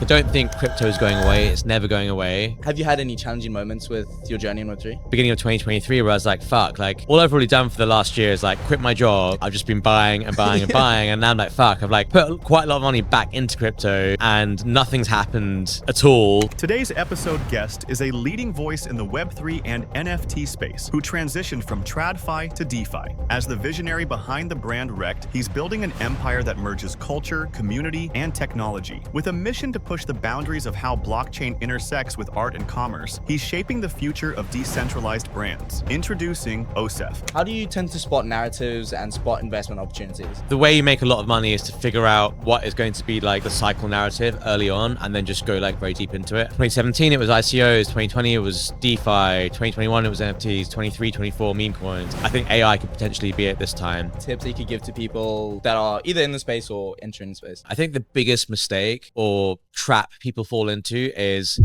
I don't think crypto is going away. It's never going away. Have you had any challenging moments with your journey in Web3? Beginning of 2023, where I was like, fuck, like all I've really done for the last year is like quit my job. I've just been buying and buying and buying. And now I'm like, fuck, I've like put quite a lot of money back into crypto and nothing's happened at all. Today's episode guest is a leading voice in the Web3 and NFT space who transitioned from Tradfi to DeFi. As the visionary behind the brand Rekt, he's building an empire that merges culture, community, and technology. With a mission to push the boundaries of how blockchain intersects with art and commerce, he's shaping the future of decentralized brands. Introducing OSF. How do you tend to spot narratives and spot investment opportunities? The way you make a lot of money is to figure out what is going to be like the cycle narrative early on and then just go like very deep into it. 2017, it was ICOs. 2020, it was DeFi. 2021, it was NFTs. 23, 24, meme coins. I think AI could potentially be it this time. Tips that you could give to people that are either in the space or entering the space? I think the biggest mistake or trap people fall into is...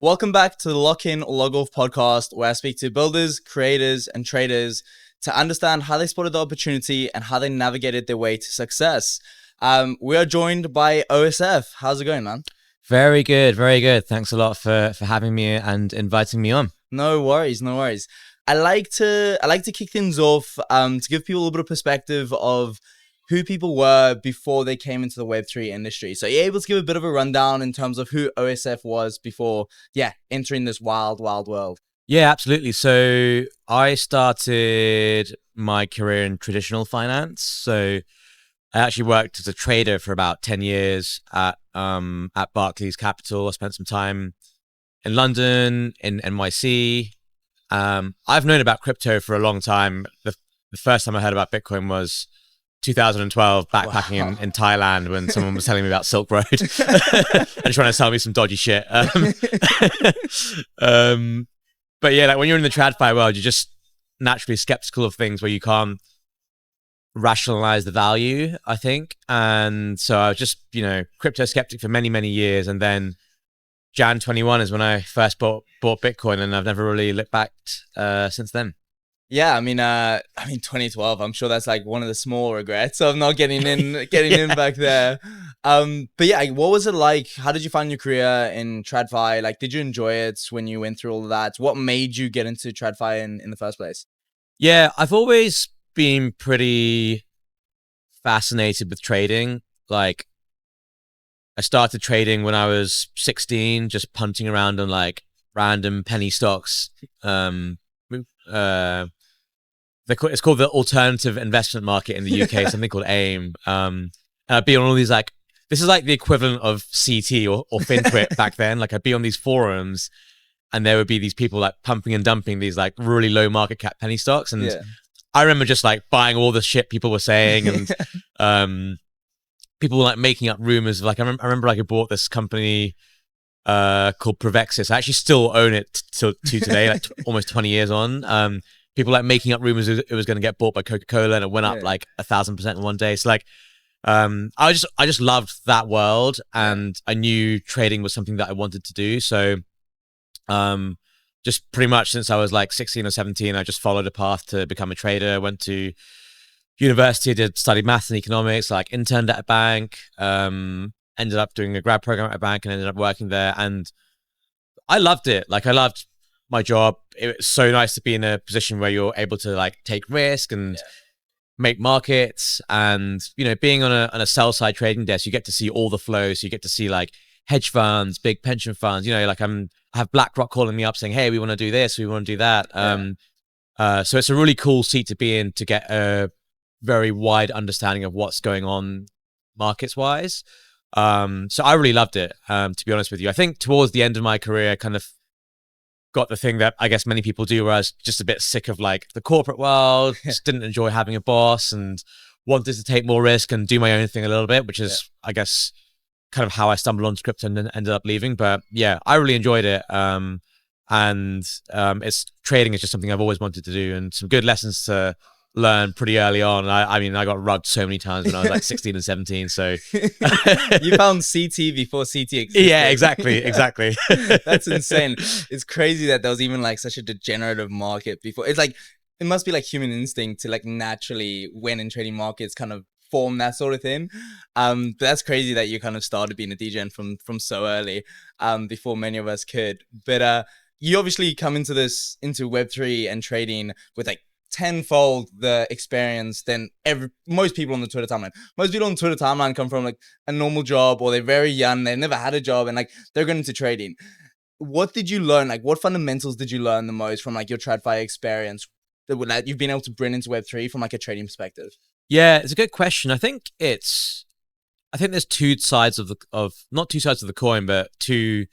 Welcome back to the Lock-In Log Off podcast, where I speak to builders, creators, and traders to understand how they spotted the opportunity and how they navigated their way to success. We are joined by OSF. How's it going, man? Very good, very good. Thanks a lot for having me and inviting me on. No worries, no worries. I like to kick things off to give people a little bit of perspective of who people were before they came into the Web3 industry. So you're able to give a bit of a rundown in terms of who OSF was before, entering this wild, wild world. Yeah, absolutely. So I started my career in traditional finance. So I actually worked as a trader for about 10 years at Barclays Capital. I spent some time in London, in NYC. I've known about crypto for a long time. The first time I heard about Bitcoin was 2012, backpacking in Thailand when someone was telling me about Silk Road and trying to sell me some dodgy shit. But yeah, like when you're in the TradFi world, you're just naturally skeptical of things where you can't rationalize the value, I think. And so I was just, crypto skeptic for many, many years. And then Jan 21 is when I first bought Bitcoin, and I've never really looked back since then. Yeah, I mean 2012, I'm sure that's like one of the small regrets of not getting in back there. But yeah, what was it like? How did you find your career in TradFi? Like, did you enjoy it when you went through all of that? What made you get into TradFi in the first place? Yeah, I've always been pretty fascinated with trading. Like, I started trading when I was 16, just punting around on like random penny stocks. It's called the Alternative Investment Market in the UK, something called AIM. And I'd be on all these like, this is like the equivalent of CT or FinTwit back then. Like I'd be on these forums and there would be these people like pumping and dumping these like really low market cap penny stocks. And I remember just like buying all the shit people were saying and people were like making up rumors. Like I remember like I bought this company called Prevexis. I actually still own it to today, like almost 20 years on. People like making up rumors it was going to get bought by Coca-Cola, and it went up like 1,000% in one day. So like, I just loved that world, and I knew trading was something that I wanted to do. So, just pretty much since I was like 16 or 17, I just followed a path to become a trader. I went to university, studied maths and economics, like interned at a bank, ended up doing a grad program at a bank and ended up working there. And I loved it. Like I loved my job. It was so nice to be in a position where you're able to like take risk and make markets. And, being on a sell side trading desk, you get to see all the flows. So you get to see like hedge funds, big pension funds, like I have BlackRock calling me up saying, hey, we want to do this, we want to do that. So it's a really cool seat to be in to get a very wide understanding of what's going on markets wise. So I really loved it, to be honest with you. I think towards the end of my career, I kind of got the thing that I guess many people do, where I was just a bit sick of like the corporate world, just didn't enjoy having a boss and wanted to take more risk and do my own thing a little bit, which is, I guess, kind of how I stumbled onto crypto and then ended up leaving. But yeah, I really enjoyed it. It's trading is just something I've always wanted to do, and some good lessons to learn pretty early on. I mean, I got rugged so many times when I was like 16 and 17. So you found CT before CT existed. Yeah, exactly. That's insane. It's crazy that there was even like such a degenerative market before. It's like, it must be like human instinct to like naturally, when in trading markets, kind of form that sort of thing. But that's crazy that you kind of started being a DJ from so early, before many of us could. But you obviously come into Web3 and trading with like tenfold the experience than most people on the Twitter timeline. Most people on the Twitter timeline come from like a normal job, or they're very young, they've never had a job, and like they're going into trading. What did you learn? Like, what fundamentals did you learn the most from like your TradFi experience that you've been able to bring into Web3 from like a trading perspective? Yeah, it's a good question. I think there's two sides of not two sides of the coin, but two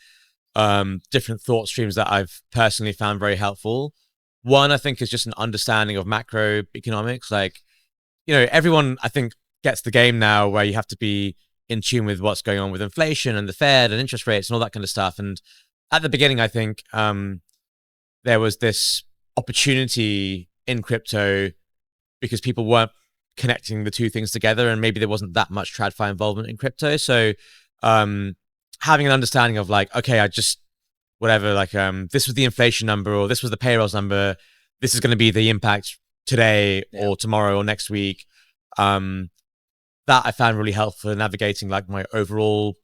different thought streams that I've personally found very helpful. One, I think, is just an understanding of macroeconomics. Like, everyone, I think, gets the game now where you have to be in tune with what's going on with inflation and the Fed and interest rates and all that kind of stuff. And at the beginning, I think there was this opportunity in crypto because people weren't connecting the two things together, and maybe there wasn't that much TradFi involvement in crypto. So having an understanding of like, okay, this was the inflation number, or this was the payrolls number, this is going to be the impact today or tomorrow or next week. That I found really helpful in navigating like my overall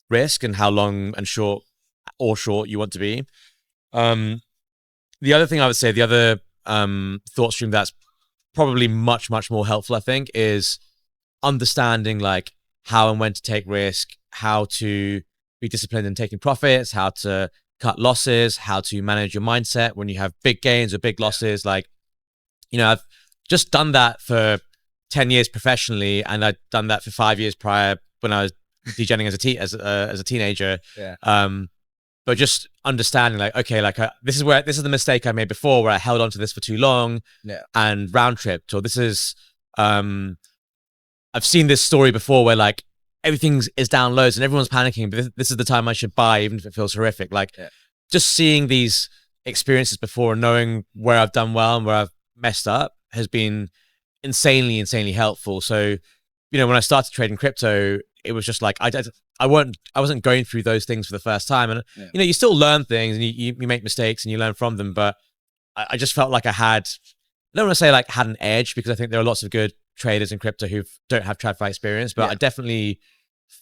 risk and how long and short you want to be. The other thing I would say, the other thought stream that's probably much, much more helpful, I think, is understanding like how and when to take risk, how to be disciplined in taking profits, how to cut losses, how to manage your mindset when you have big gains or big losses. Like, I've just done that for 10 years professionally, and I'd done that for 5 years prior when I was DJing as a teenager. But just understanding like, okay, like this is the mistake I made before where I held on to this for too long and round tripped, or this is I've seen this story before where like everything is down loads and everyone's panicking, but this is the time I should buy, even if it feels horrific. Like just seeing these experiences before and knowing where I've done well and where I've messed up has been insanely, insanely helpful. So, when I started trading crypto, it was just like, I wasn't going through those things for the first time. And, you still learn things and you make mistakes and you learn from them. But I just felt like I don't want to say like had an edge, because I think there are lots of good traders in crypto who don't have TradFi experience, but I definitely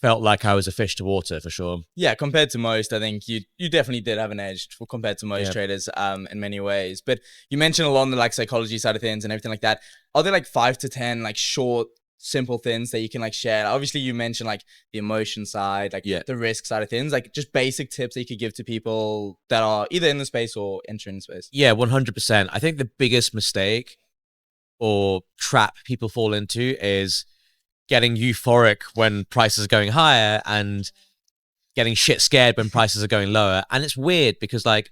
felt like I was a fish to water for sure. Yeah, compared to most, I think you definitely did have an edge compared to most traders in many ways. But you mentioned along the like psychology side of things and everything like that. Are there like 5 to 10 like short, simple things that you can like share? Obviously, you mentioned like the emotion side, like the risk side of things, like just basic tips that you could give to people that are either in the space or entering the space. Yeah, 100%. I think the biggest mistake or trap people fall into is getting euphoric when prices are going higher and getting shit scared when prices are going lower. And it's weird because like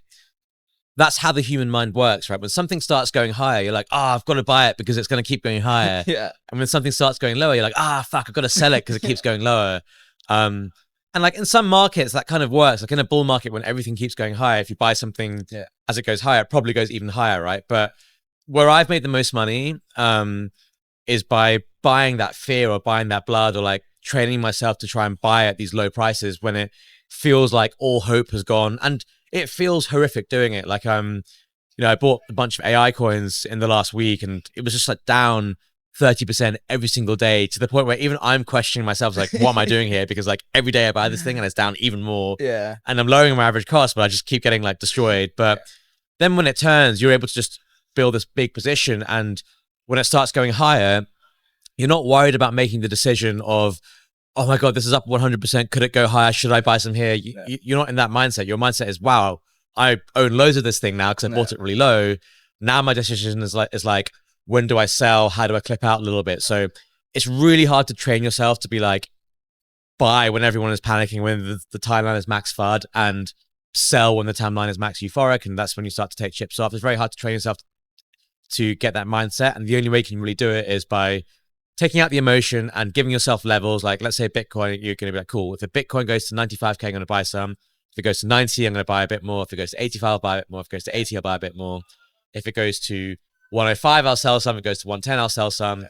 that's how the human mind works, right? When something starts going higher, you're like, I've got to buy it because it's going to keep going higher. And when something starts going lower, you're like, fuck, I've got to sell it because it keeps going lower. And like in some markets, that kind of works. Like in a bull market, when everything keeps going higher, if you buy something as it goes higher, it probably goes even higher, right? But where I've made the most money is by buying that fear or buying that blood, or like training myself to try and buy at these low prices when it feels like all hope has gone. And it feels horrific doing it. Like, I bought a bunch of AI coins in the last week and it was just like down 30% every single day, to the point where even I'm questioning myself, like, what am I doing here? Because like every day I buy this thing and it's down even more. And I'm lowering my average cost, but I just keep getting like destroyed. But then when it turns, you're able to just build this big position. And when it starts going higher, you're not worried about making the decision of, oh my God, this is up 100%. Could it go higher? Should I buy some here? You're not in that mindset. Your mindset is, wow, I own loads of this thing now because I bought it really low. Now my decision is like, when do I sell? How do I clip out a little bit? So it's really hard to train yourself to be like, buy when everyone is panicking, when the timeline is max FUD, and sell when the timeline is max euphoric. And that's when you start to take chips off. It's very hard to train yourself to get that mindset. And the only way you can really do it is by taking out the emotion and giving yourself levels. Like, let's say Bitcoin, you're going to be like, cool, if the Bitcoin goes to 95K, I'm going to buy some. If it goes to 90, I'm going to buy a bit more. If it goes to 85, I'll buy a bit more. If it goes to 80, I'll buy a bit more. If it goes to 105, I'll sell some. If it goes to 110, I'll sell some.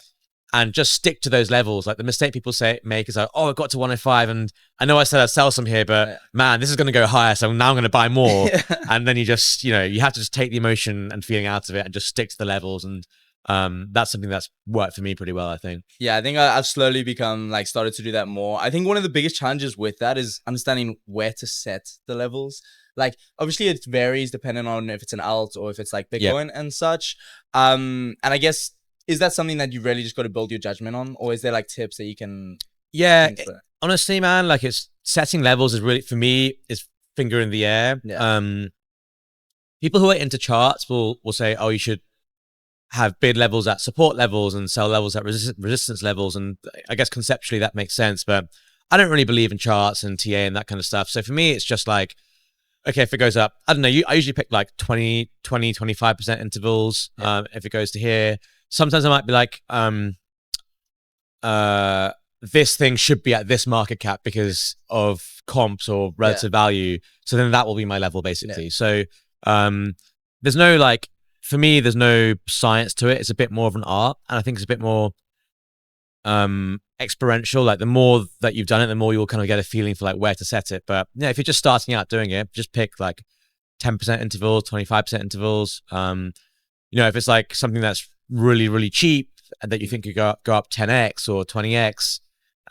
And just stick to those levels. Like the mistake people make is like, oh, it got to 105 and I know I said I'd sell some here, but man, this is going to go higher. So now I'm going to buy more. And then you just, you have to just take the emotion and feeling out of it and just stick to the levels. And that's something that's worked for me pretty well, I think. Yeah, I think I've slowly become like started to do that more. I think one of the biggest challenges with that is understanding where to set the levels. Like obviously it varies depending on if it's an alt or if it's like Bitcoin and such. And I guess, is that something that you really just got to build your judgment on, or is there like tips that you can? Yeah, honestly, man, like it's setting levels is really, for me, is finger in the air. Yeah. People who are into charts will say, oh, you should have bid levels at support levels and sell levels at resistance levels. And I guess conceptually that makes sense, but I don't really believe in charts and TA and that kind of stuff. So for me, it's just like, okay, if it goes up, I don't know, I usually pick like 25% intervals. If it goes to here, sometimes I might be like, this thing should be at this market cap because of comps or relative value. So then that will be my level basically. So there's no like, for me, there's no science to it. It's a bit more of an art. And I think it's a bit more experiential. Like the more that you've done it, the more you'll kind of get a feeling for like where to set it. But yeah, if you're just starting out doing it, just pick like 10% intervals, 25% intervals. You know, if it's like something that's really, really cheap and that you think could go up 10x or 20x,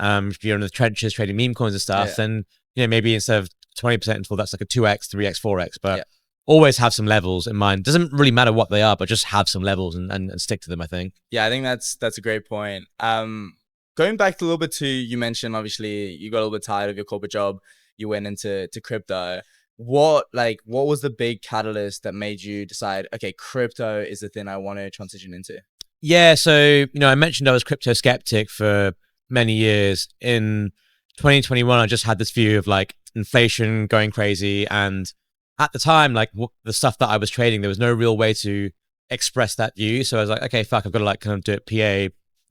if you're in the trenches trading meme coins and stuff, then, you know, maybe instead of 20% interval, that's like a 2x, 3x, 4x. But always have some levels in mind. Doesn't really matter what they are, but just have some levels and stick to them, I think. Yeah, I think that's a great point. Going back a little bit to, you mentioned obviously you got a little bit tired of your corporate job. You went into crypto. What was the big catalyst that made you decide, okay, crypto is the thing I want to transition into? Yeah, so, you know, I mentioned I was crypto skeptic for many years. In 2021, I just had this view of like inflation going crazy, and at the time, like the stuff that I was trading, there was no real way to express that view. So I was like, okay, fuck, I've got to like kind of do it PA,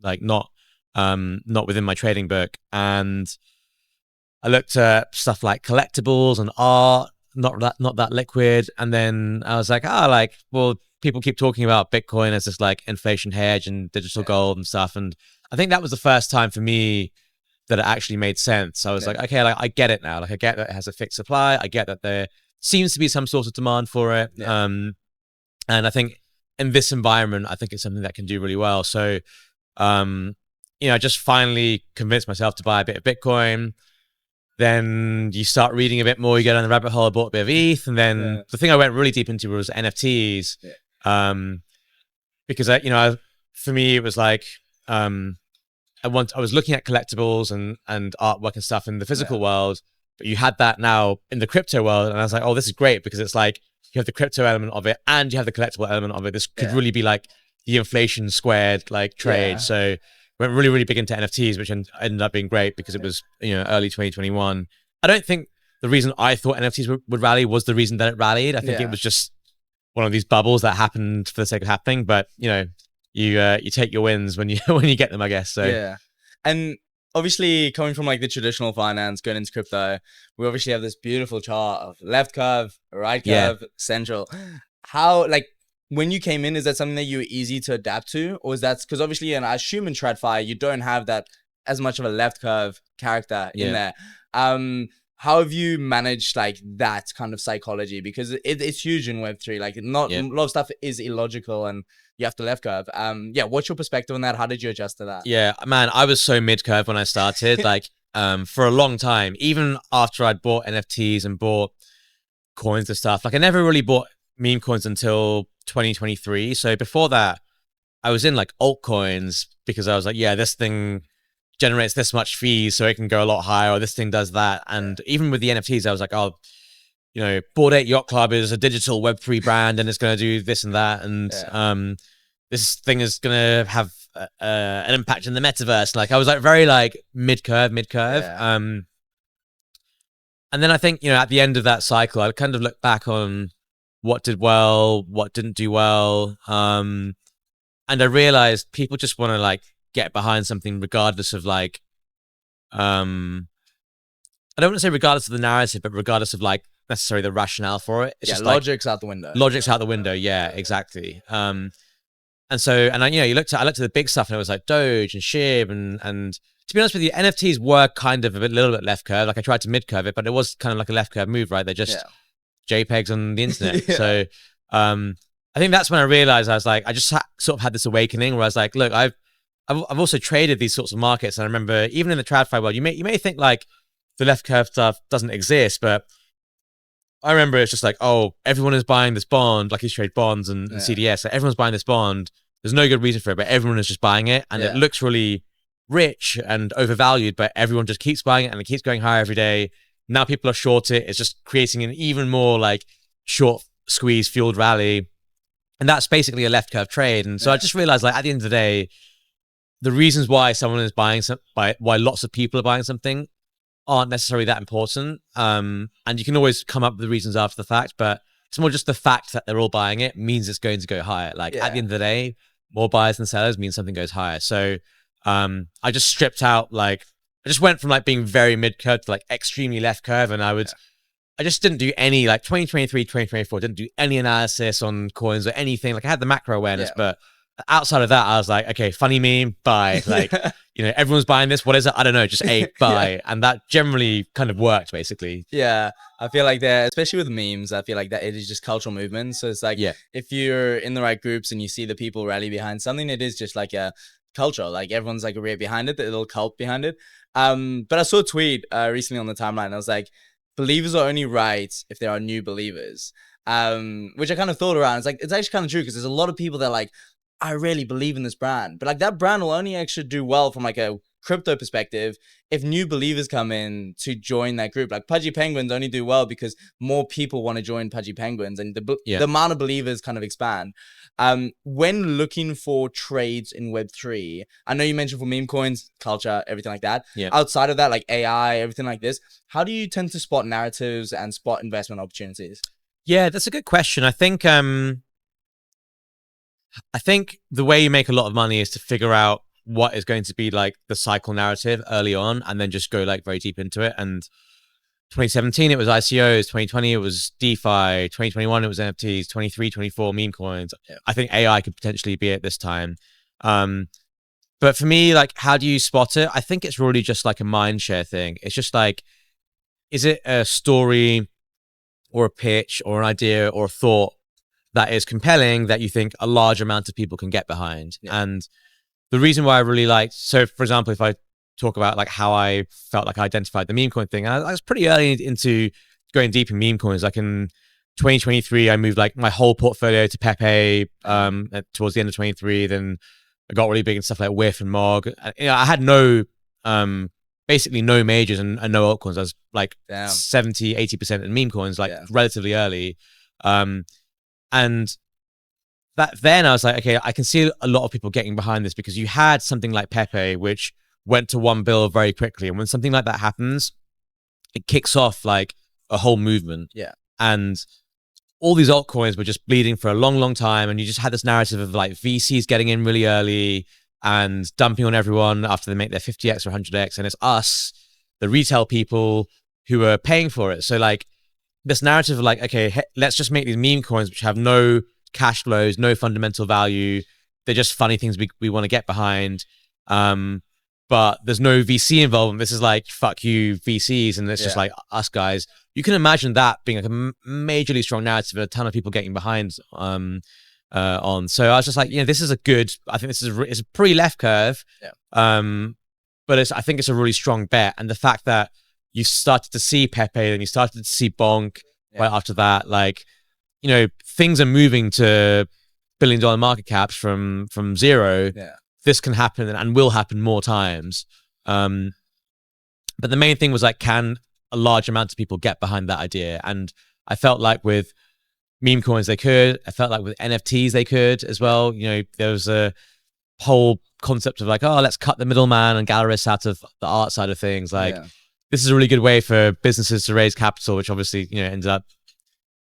like not within my trading book. And I looked at stuff like collectibles and art, not that liquid. And then I was like, like, well, people keep talking about Bitcoin as this like inflation hedge and digital gold and stuff. And I think that was the first time for me that it actually made sense. I was like, okay, like I get it now. Like I get that it has a fixed supply. I get that there seems to be some sort of demand for it. And I think in this environment, I think it's something that can do really well. So, you know, I just finally convinced myself to buy a bit of Bitcoin. Then you start reading a bit more, you go down the rabbit hole, I bought a bit of ETH. And then the thing I went really deep into was NFTs. Because for me, it was like, I was looking at collectibles and artwork and stuff in the physical world, but you had that now in the crypto world. And I was like, oh, this is great, because it's like you have the crypto element of it and you have the collectible element of it. This could really be like the inflation squared like trade. So went really, really big into NFTs, which ended up being great because it was, you know, early 2021. I don't think the reason I thought NFTs would rally was the reason that it rallied. I think it was just one of these bubbles that happened for the sake of happening. But, you know, you take your wins when you get them, I guess. So yeah. And obviously coming from like the traditional finance, going into crypto, we obviously have this beautiful chart of left curve, right curve, central. How, like, when you came in, is that something that you were easy to adapt to? Or is that, because obviously, and I assume in Tradfi, you don't have that as much of a left curve character in there. How have you managed like that kind of psychology? Because it's huge in Web3. Like a lot of stuff is illogical and you have to left curve. What's your perspective on that? How did you adjust to that? Yeah, man, I was so mid curve when I started. Like for a long time, even after I'd bought NFTs and bought coins and stuff, like I never really bought meme coins until 2023. So before that, I was in like altcoins because I was like, yeah, this thing generates this much fees, so it can go a lot higher, or this thing does that. And even with the NFTs, I was like, oh, you know, Bored Ape Yacht Club is a digital Web3 brand and it's going to do this and that. And this thing is going to have an impact in the metaverse. Like I was like very like mid-curve. And then I think, you know, at the end of that cycle, I kind of look back on what did well, what didn't do well. And I realized people just want to like get behind something regardless of like, I don't want to say regardless of the narrative, but regardless of like necessarily the rationale for it. It's just logic's out the window. Logic's out the window. Yeah, exactly. And so, and I, you know, I looked at the big stuff and it was like Doge and SHIB and to be honest with you, NFTs were kind of a little bit left curve. Like I tried to mid curve it, but it was kind of like a left curve move, right? They're just JPEGs on the internet. So, I think that's when I realized I was like, I just sort of had this awakening where I was like, look, I've also traded these sorts of markets. And I remember even in the TradFi world, you may think like the left curve stuff doesn't exist, but I remember it's just like, oh, everyone is buying this bond, like you trade bonds and CDS. Like everyone's buying this bond. There's no good reason for it, but everyone is just buying it. And it looks really rich and overvalued, but everyone just keeps buying it and it keeps going higher every day. Now people are short it. It's just creating an even more like short squeeze fueled rally. And that's basically a left curve trade. And so I just realized like at the end of the day, the reasons why someone is buying why lots of people are buying something aren't necessarily that important. And you can always come up with the reasons after the fact, but it's more just the fact that they're all buying it means it's going to go higher. Like at the end of the day, more buyers than sellers means something goes higher. So I just stripped out, like, I just went from like being very mid curve to like extremely left curve. And I just didn't do any, like 2023, 2024, didn't do any analysis on coins or anything. Like I had the macro awareness, but outside of that, I was like, okay, funny meme, buy. Like, you know, everyone's buying this. What is it? I don't know, just buy. And that generally kind of worked basically. Yeah. I feel like that, especially with memes, I feel like that it is just cultural movement. So it's like, if you're in the right groups and you see the people rally behind something, it is just like a culture. Like everyone's like a behind it, the little cult behind it. But I saw a tweet recently on the timeline. I was like, believers are only right if there are new believers, which I kind of thought around. It's like, it's actually kind of true because there's a lot of people that are like, I really believe in this brand, but like that brand will only actually do well from like a crypto perspective if new believers come in to join that group. Like Pudgy Penguins only do well because more people want to join Pudgy Penguins and the amount of believers kind of expand. When looking for trades in Web3, I know you mentioned for meme coins, culture, everything like that. Outside of that, like AI, everything like this, how do you tend to spot narratives and spot investment opportunities? Yeah, that's a good question. I think the way you make a lot of money is to figure out what is going to be like the cycle narrative early on and then just go like very deep into it. And 2017, it was ICOs. 2020, it was DeFi. 2021, it was NFTs. 23, 24, meme coins. I think AI could potentially be it this time. But for me, like, how do you spot it? I think it's really just like a mind share thing. It's just like, is it a story or a pitch or an idea or a thought that is compelling that you think a large amount of people can get behind? And the reason why I really liked, so for example, if I talk about like how I felt like I identified the meme coin thing, I was pretty early into going deep in meme coins. Like in 2023, I moved like my whole portfolio to Pepe towards the end of 23. Then I got really big in stuff like WIF and MOG. You know, I had basically no majors and no altcoins. I was like 70, 80% in meme coins, like relatively early. And that then I was like, okay, I can see a lot of people getting behind this because you had something like Pepe, which went to 1 bill very quickly. And when something like that happens, it kicks off like a whole movement. And all these altcoins were just bleeding for a long, long time. And you just had this narrative of like VCs getting in really early and dumping on everyone after they make their 50x or 100x. And it's us, the retail people, who are paying for it. So like, this narrative of like, okay, let's just make these meme coins which have no cash flows, no fundamental value. They're just funny things we want to get behind. But there's no VC involvement. This is like, fuck you, VCs. And it's just like us guys. You can imagine that being like a majorly strong narrative and a ton of people getting behind on. So I was just like, you know, this is I think this is it's a pretty left curve. But I think it's a really strong bet. And the fact that you started to see Pepe and you started to see Bonk right after that, like, you know, things are moving to billion-dollar market caps from zero. This can happen and will happen more times. But the main thing was like, can a large amount of people get behind that idea? And I felt like with meme coins, they could. I felt like with NFTs, they could as well. You know, there was a whole concept of like, oh, let's cut the middleman and gallerists out of the art side of things. Like, this is a really good way for businesses to raise capital, which obviously, you know, ended up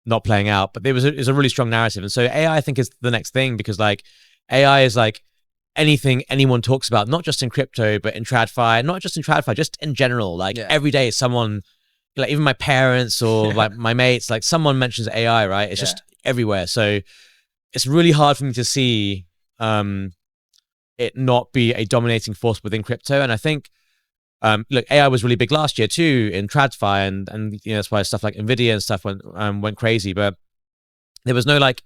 not playing out. But it was a really strong narrative. And so AI, I think, is the next thing, because like AI is like anything anyone talks about, not just in crypto, but in TradFi, not just in TradFi, just in general. Like every day someone, like even my parents or like my mates, like someone mentions AI, right? It's just everywhere. So it's really hard for me to see it not be a dominating force within crypto. And I think, look, AI was really big last year too in TradFi, and you know, that's why stuff like Nvidia and stuff went crazy. But there was no like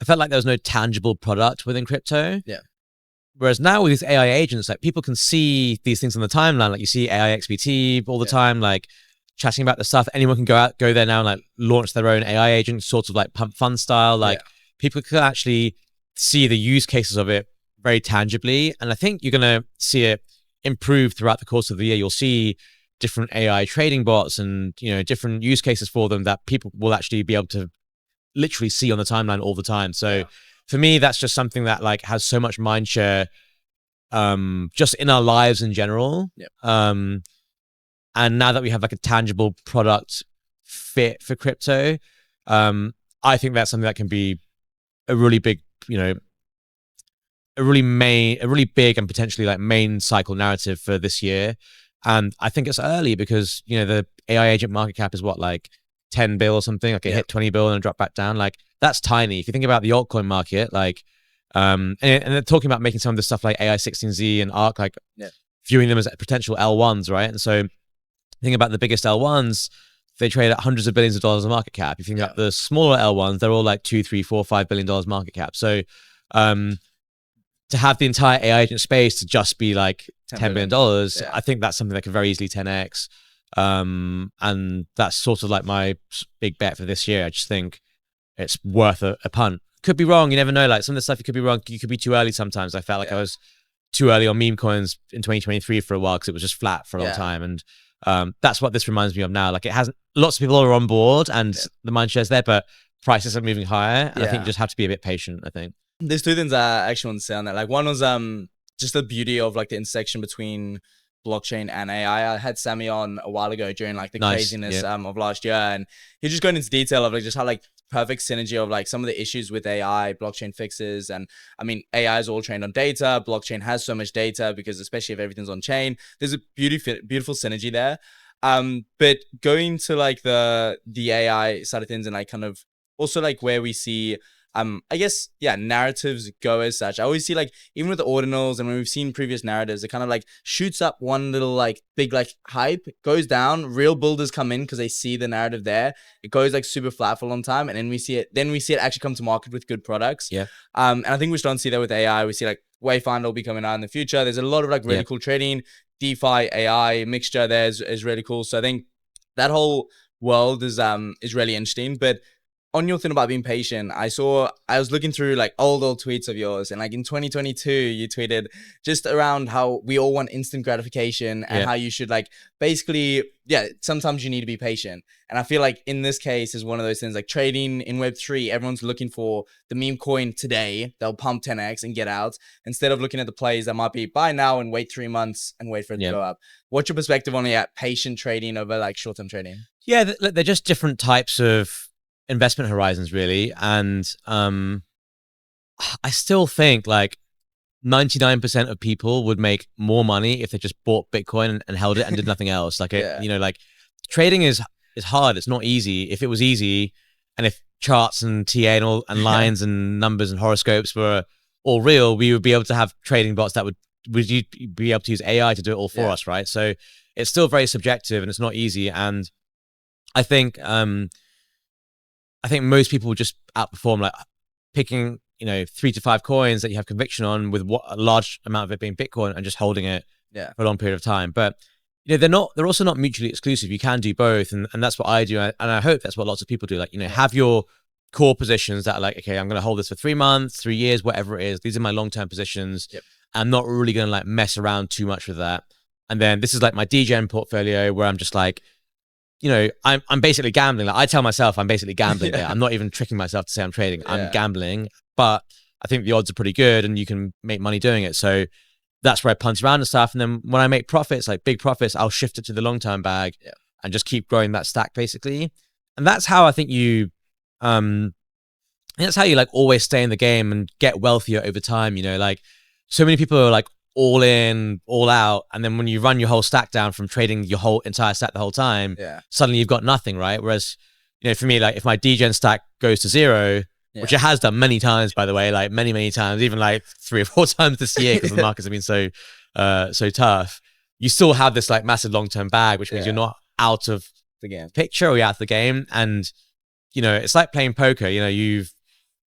I felt like there was no tangible product within crypto. Yeah. Whereas now with these AI agents, like people can see these things on the timeline. Like you see AI XBT all the time, like chatting about the stuff. Anyone can go there now and like launch their own AI agent, sort of like pump fund style. Like people can actually see the use cases of it very tangibly. And I think you're going to see it improve throughout the course of the year. You'll see different AI trading bots and, you know, different use cases for them that people will actually be able to literally see on the timeline all the time. So for me, that's just something that like has so much mind share just in our lives in general. And now that we have like a tangible product fit for crypto, I think that's something that can be a really big, you know, a really big and potentially like main cycle narrative for this year. And I think it's early because, you know, the AI agent market cap is what, like 10 bill or something, like it hit 20 bill and dropped back down. Like that's tiny. If you think about the altcoin market, like, and they're talking about making some of this stuff like AI16Z and ARK, like viewing them as potential L1s, right? And so think about the biggest L1s, they trade at hundreds of billions of dollars of market cap. If you think about the smaller L1s, they're all like $2, $3, $4, $5 billion market cap. So to have the entire AI agent space to just be like $10 billion, I think that's something that could very easily 10x. And that's sort of like my big bet for this year. I just think it's worth a punt. Could be wrong. You never know. Like some of the stuff you could be wrong. You could be too early sometimes. I felt like I was too early on meme coins in 2023 for a while because it was just flat for a long time. And that's what this reminds me of now. Like it hasn't, lots of people are on board and the mind share's there, but prices are moving higher. And I think you just have to be a bit patient, I think. There's two things I actually want to say on that. Like one was just the beauty of like the intersection between blockchain and AI. I had Sammy on a while ago during like the craziness of last year, and he's just going into detail of like just how like perfect synergy of like some of the issues with AI, blockchain fixes. And I mean, AI is all trained on data. Blockchain has so much data because especially if everything's on chain, there's a beautiful synergy there. But going to like the AI side of things and like kind of also like where we see I guess, narratives go as such. I always see like, even with the ordinals and when we've seen previous narratives, it kind of like shoots up one little like big like hype, goes down, real builders come in because they see the narrative there. It goes like super flat for a long time. And then we see it actually come to market with good products. And I think we're starting to see that with AI. We see like Wayfinder will be coming out in the future. There's a lot of like really cool trading, DeFi, AI mixture there is really cool. So I think that whole world is really interesting. But on your thing about being patient, I was looking through like old tweets of yours, and like in 2022, you tweeted just around how we all want instant gratification and how you should like basically, sometimes you need to be patient. And I feel like in this case is one of those things like trading in Web3, everyone's looking for the meme coin today, they'll pump 10x and get out instead of looking at the plays that might be buy now and wait 3 months and wait for it to go up. What's your perspective on patient trading over like short-term trading? Yeah, they're just different types of investment horizons really. And I still think like 99% of people would make more money if they just bought Bitcoin and held it and did nothing else. Like you know, like trading is hard. It's not easy. If it was easy and if charts and TA and lines and numbers and horoscopes were all real, we would be able to have trading bots that would you be able to use AI to do it all for us, right? So it's still very subjective and it's not easy. And I think most people would just outperform like picking, 3 to 5 coins that you have conviction on with a large amount of it being Bitcoin and just holding it for a long period of time. But they're also not mutually exclusive. You can do both, and that's what I do, and I hope that's what lots of people do. Like have your core positions that are like, okay, I'm going to hold this for 3 months, 3 years, whatever it is. These are my long-term positions. I'm not really going to like mess around too much with that. And then this is like my DGen portfolio where I'm just like, I'm basically gambling. Like I tell myself I'm basically gambling there. I'm not even tricking myself to say I'm trading. I'm gambling, but I think the odds are pretty good and you can make money doing it. So that's where I punt around and stuff. And then when I make profits, like big profits, I'll shift it to the long-term bag and just keep growing that stack basically. And that's how I think that's how you like always stay in the game and get wealthier over time. Like so many people are like all in, all out. And then when you run your whole stack down from trading your whole entire stack the whole time, suddenly you've got nothing, right? Whereas, for me, like if my DGen stack goes to 0, which it has done many times, by the way, like many, many times, even like 3 or 4 times this year because the markets have been so tough, you still have this like massive long-term bag, which means you're not out of the game picture or you're out of the game. And, it's like playing poker, you've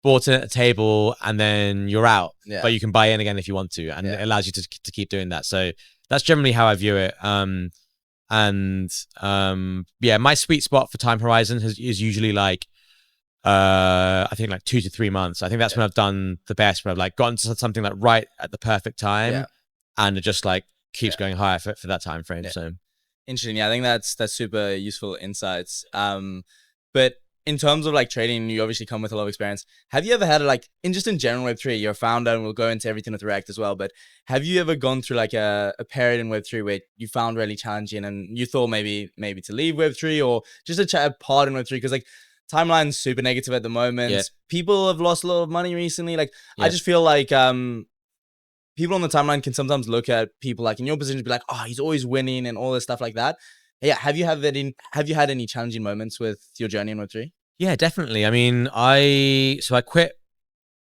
bought in at a table and then you're out, Yeah. but you can buy in again if you want to, and it allows you to keep doing that. So that's generally how I view it. Yeah, my sweet spot for time horizon is usually like, I think like 2 to 3 months. I think that's when I've done the best, when I've like gotten to something like right at the perfect time, and it just like keeps going higher for that time frame. So interesting. Yeah, I think that's super useful insights. But in terms of like trading, you obviously come with a lot of experience. Have you ever had like, in general Web3, you're a founder, and we'll go into everything with Rekt as well, but have you ever gone through like a period in Web3 where you found really challenging and you thought maybe to leave Web3 or just a part in Web3? Because like timeline's super negative at the moment. People have lost a lot of money recently. Like I just feel like people on the timeline can sometimes look at people like in your position and be like, oh, he's always winning and all this stuff like that. Yeah, have you had any challenging moments with your journey in Web3? Yeah, definitely. I mean, I quit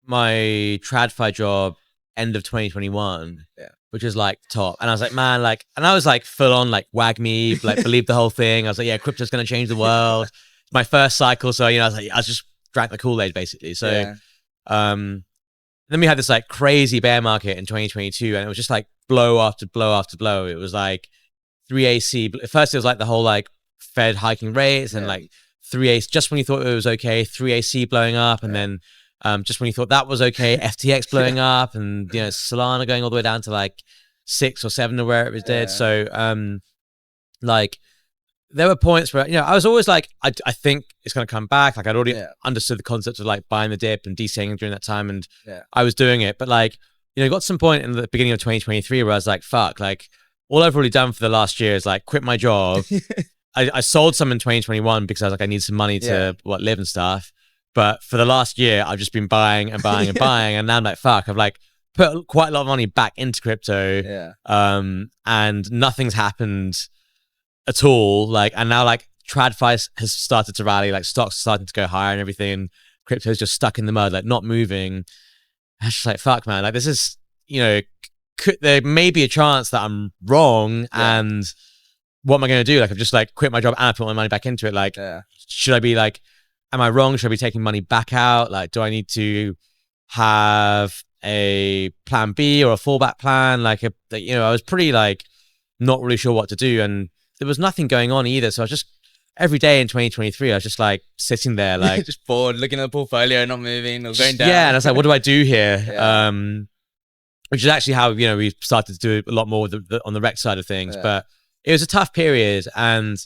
my Tradfi job end of 2021, which is like top. And I was like, man, like, and I was like full on like wag me, like believe the whole thing. I was like, yeah, crypto's going to change the world. It's my first cycle. So, I was like, I just drank the Kool-Aid basically. So, then we had this like crazy bear market in 2022, and it was just like blow after blow after blow. It was like 3AC. First, it was like the whole like Fed hiking rates, and like 3AC, just when you thought it was okay, 3AC blowing up, and then just when you thought that was okay, FTX blowing up, and Solana going all the way down to like 6 or 7 or where it was dead. So like there were points where I was always like, I think it's going to come back. Like I'd already understood the concept of like buying the dip and DCing during that time, and I was doing it. But like got some point in the beginning of 2023 where I was like, fuck, like all I've already done for the last year is like quit my job. I sold some in 2021 because I was like, I need some money to live and stuff. But for the last year, I've just been buying and buying and buying. And now I'm like, fuck, I've like put quite a lot of money back into crypto. And nothing's happened at all. Like, and now like Tradfi has started to rally, like stocks starting to go higher and everything. And crypto's just stuck in the mud, like not moving. I was just like, fuck, man, like this is, there may be a chance that I'm wrong, and what am I going to do? Like, I've just like quit my job and I put my money back into it. Like, should I be like, am I wrong? Should I be taking money back out? Like, do I need to have a plan B or a fallback plan? Like, I was pretty like not really sure what to do, and there was nothing going on either. So I was just every day in 2023, I was just like sitting there, like just bored, looking at the portfolio, not moving or going down. Yeah, and I was like, what do I do here? Which is actually how we started to do a lot more on the Rekt side of things, but it was a tough period, and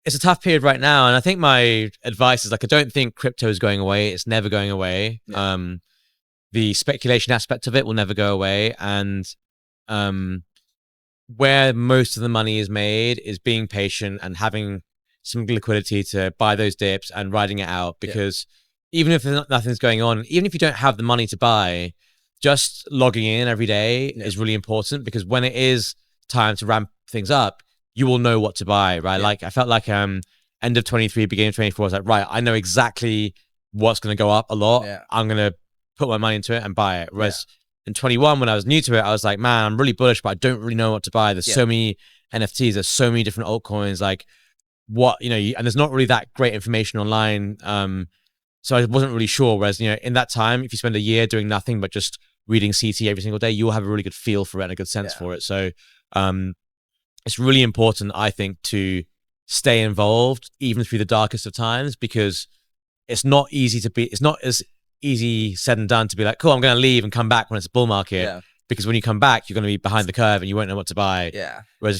it's a tough period right now. And I think my advice is like, I don't think crypto is going away. It's never going away. The speculation aspect of it will never go away. And where most of the money is made is being patient and having some liquidity to buy those dips and riding it out. Because even if nothing's going on, even if you don't have the money to buy, just logging in every day is really important, because when it is time to ramp things up, you will know what to buy, right? Like I felt like end of 23, beginning of 24, I was like, right, I know exactly what's going to go up a lot. I'm going to put my money into it and buy it. Whereas in 21, when I was new to it, I was like, man, I'm really bullish, but I don't really know what to buy. There's so many NFTs, there's so many different altcoins, like what, and there's not really that great information online. So I wasn't really sure. Whereas, in that time, if you spend a year doing nothing but just reading CT every single day, you'll have a really good feel for it and a good sense for it. So it's really important, I think, to stay involved even through the darkest of times, because it's not as easy said and done to be like, cool, I'm going to leave and come back when it's a bull market. Because when you come back, you're going to be behind the curve and you won't know what to buy. Whereas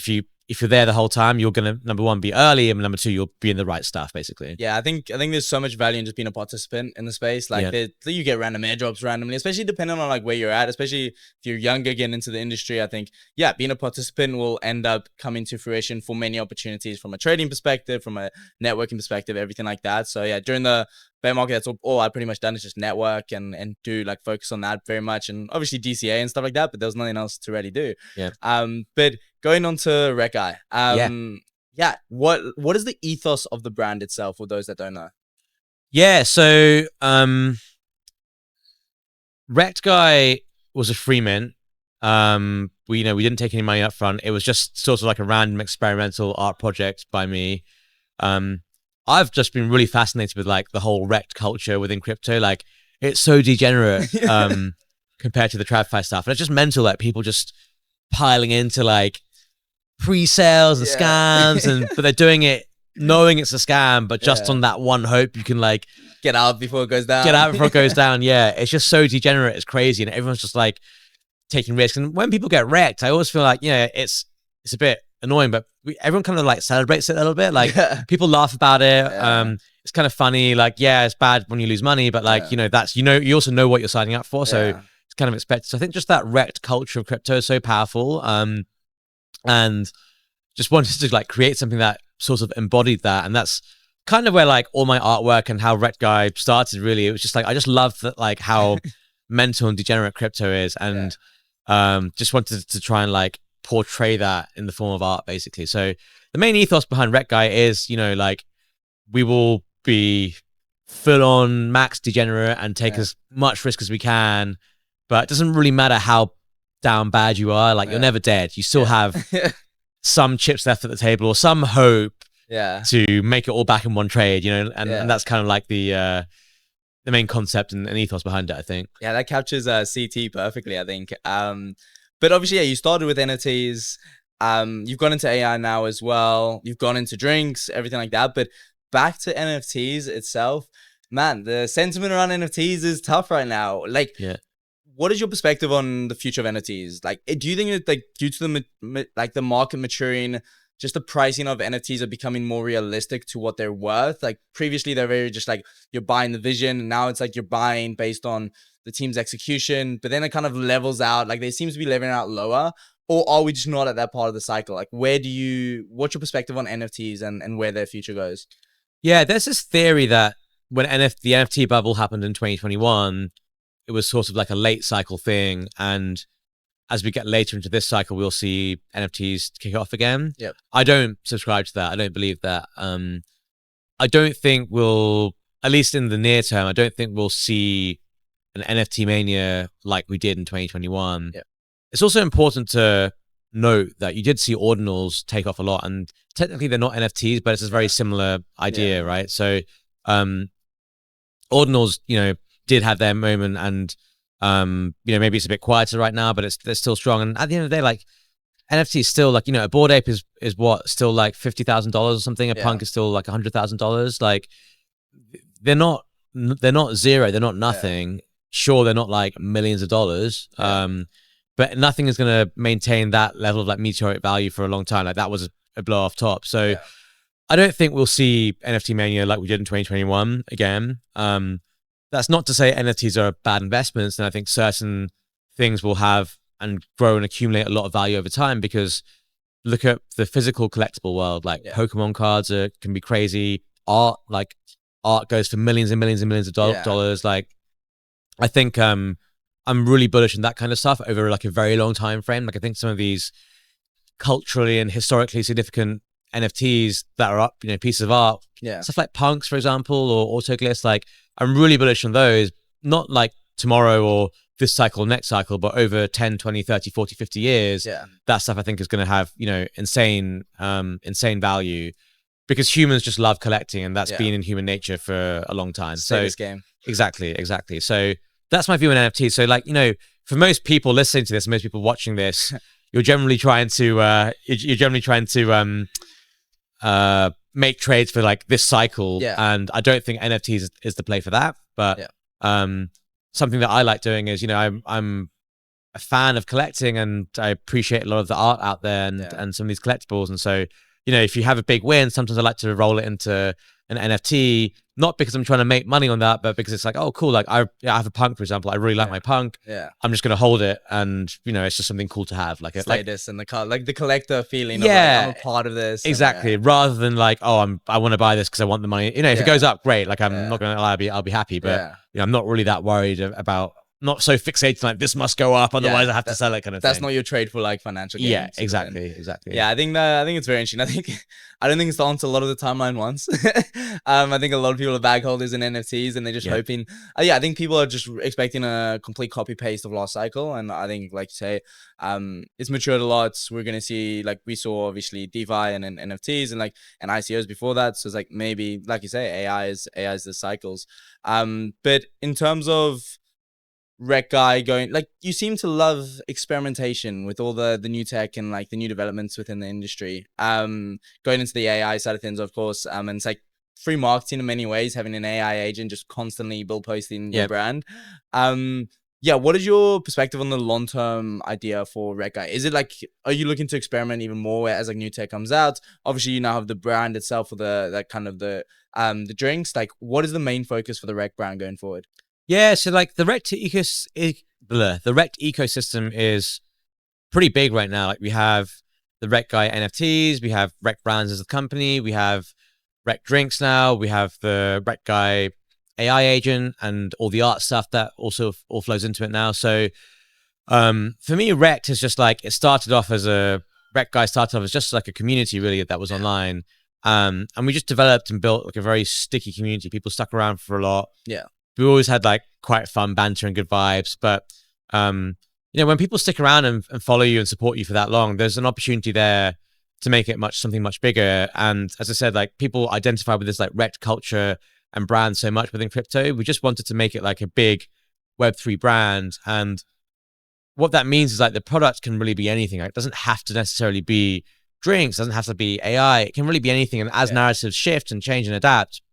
if you're there the whole time, you're going to, number one, be early, and number two, you'll be in the right stuff, basically. I think there's so much value in just being a participant in the space. Like you get random airdrops randomly, especially depending on like where you're at, especially if you're younger getting into the industry. I think, being a participant will end up coming to fruition for many opportunities from a trading perspective, from a networking perspective, everything like that. So during the bear market, that's all I've pretty much done is just network and do like focus on that very much, and obviously DCA and stuff like that, but there was nothing else to really do. But going on to Rekt, what is the ethos of the brand itself for those that don't know? So Rekt was a free mint. We didn't take any money up front. It was just sort of like a random experimental art project by me. I've just been really fascinated with like the whole rekt culture within crypto. Like it's so degenerate compared to the TradFi stuff. And it's just mental, like people just piling into like pre-sales and scams, but they're doing it knowing it's a scam, but just on that one hope you can like get out before it goes down. Get out before it goes down. Yeah, it's just so degenerate. It's crazy, and everyone's just like taking risks. And when people get wrecked, I always feel like it's a bit annoying, but everyone kind of like celebrates it a little bit. Like people laugh about it. It's kind of funny. Like it's bad when you lose money, but like that's you also know what you're signing up for, so it's kind of expected. So I think just that rekt culture of crypto is so powerful. And just wanted to like create something that sort of embodied that, and that's kind of where like all my artwork and how Rekt Guy started. Really, it was just like I just loved that, like how mental and degenerate crypto is, and just wanted to try and like portray that in the form of art, basically. So the main ethos behind Rekt Guy is, like we will be full on max degenerate and take as much risk as we can, but it doesn't really matter how down bad you are. Like you're never dead. You still have some chips left at the table or some hope to make it all back in one trade, and that's kind of like the main concept and ethos behind it, I think. Yeah, that captures CT perfectly, I think. But obviously, you started with NFTs. You've gone into AI now as well. You've gone into drinks, everything like that. But back to NFTs itself, man, the sentiment around NFTs is tough right now. Like, what is your perspective on the future of NFTs? Like, do you think that like due to the market maturing, just the pricing of NFTs are becoming more realistic to what they're worth? Like previously, they're very just like you're buying the vision, and now it's like you're buying based on the team's execution. But then it kind of levels out. Like they seem to be leveling out lower. Or are we just not at that part of the cycle? Like, what's your perspective on NFTs and where their future goes? Yeah, there's this theory that when the NFT bubble happened in 2021, it was sort of like a late cycle thing. And as we get later into this cycle, we'll see NFTs kick off again. Yep. I don't subscribe to that. I don't believe that. I don't think at least in the near term, I don't think we'll see an NFT mania like we did in 2021. Yep. It's also important to note that you did see ordinals take off a lot, and technically they're not NFTs, but it's a very similar idea, right? So ordinals, did have their moment, and maybe it's a bit quieter right now, but they're still strong. And at the end of the day, like NFT is still like, a Bored Ape is what, still like $50,000 or something. A Punk is still like $100,000. Like they're not zero, they're not nothing. Sure, they're not like millions of dollars. But nothing is going to maintain that level of like meteoric value for a long time. Like that was a blow off top. So I don't think we'll see NFT mania like we did in 2021 again. That's not to say NFTs are bad investments. And I think certain things will have and grow and accumulate a lot of value over time, because look at the physical collectible world. Like Pokemon cards can be crazy. Art goes for millions and millions and millions of dollars. Like I think, I'm really bullish on that kind of stuff over like a very long time frame. Like I think some of these culturally and historically significant NFTs that are up, pieces of art, stuff like punks, for example, or autoglyphs, like I'm really bullish on those, not like tomorrow or this cycle, next cycle, but over 10, 20, 30, 40, 50 years, that stuff I think is going to have, insane value, because humans just love collecting, and that's been in human nature for a long time. So this game. Exactly. So that's my view on NFTs. So like, for most people listening to this, most people watching this, you're generally trying to make trades for like this cycle. And I don't think NFTs is the play for that. But something that I like doing is, I'm a fan of collecting, and I appreciate a lot of the art out there and some of these collectibles. And so, if you have a big win, sometimes I like to roll it into an NFT, not because I'm trying to make money on that, but because it's like, oh, cool. Like I have a punk, for example. I really like my punk. I'm just going to hold it, and it's just something cool to have. Like status and the collector feeling. Of like, I'm a part of this. Exactly. Rather than like, oh, I want to buy this because I want the money. If it goes up, great. Like I'm not going to lie, I'll be happy. But I'm not really that worried about not so fixated like this must go up, otherwise Yeah, I have to sell it kind of thing. That's not your trade for like financial gain. Yeah, exactly. Yeah, I think it's very interesting. I don't think it's on to a lot of the timeline ones. I think a lot of people are bag holders in NFTs and they're just hoping. I think people are just expecting a complete copy paste of last cycle, and I think, like you say, it's matured a lot. We're gonna see, like we saw obviously DeFi and NFTs and ICOs before that. So it's like maybe, like you say, AI is the cycles. But in terms of Rekt guy going, like, you seem to love experimentation with all the new tech and like the new developments within the industry. Going into the AI side of things, of course, and it's like free marketing in many ways, having an AI agent just constantly build posting your brand. What is your perspective on the long-term idea for Rekt guy? Is it like, are you looking to experiment even more as like new tech comes out? Obviously, you now have the brand itself for the drinks. Like, what is the main focus for the Rekt brand going forward? Yeah, so like the Rekt ecosystem is pretty big right now. Like we have the Rekt guy NFTs, we have Rekt Brands as a company, we have Rekt drinks now, we have the Rekt guy AI agent and all the art stuff that also all flows into it now. So for me, Rekt is just like, Rekt guy started off as just like a community really that was online. And we just developed and built like a very sticky community. People stuck around for a lot. Yeah. We always had like quite fun banter and good vibes, but when people stick around and follow you and support you for that long, there's an opportunity there to make it something much bigger. And as I said, like people identify with this like Rekt culture and brand so much within crypto. We just wanted to make it like a big Web3 brand, and what that means is like the product can really be anything. Like, it doesn't have to necessarily be drinks, doesn't have to be AI. It can really be anything. And as narratives shift and change and adapt,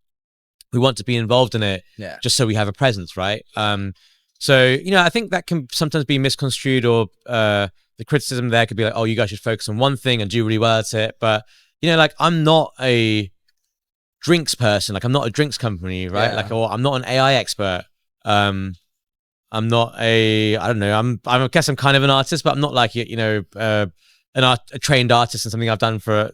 we want to be involved in it just so we have a presence, right? So, I think that can sometimes be misconstrued, or the criticism there could be like, oh, you guys should focus on one thing and do really well at it. But, like I'm not a drinks person. Like I'm not a drinks company, right? Yeah. Like, or I'm not an AI expert. I'm not I guess I'm kind of an artist, but I'm not like, a trained artist and something I've done for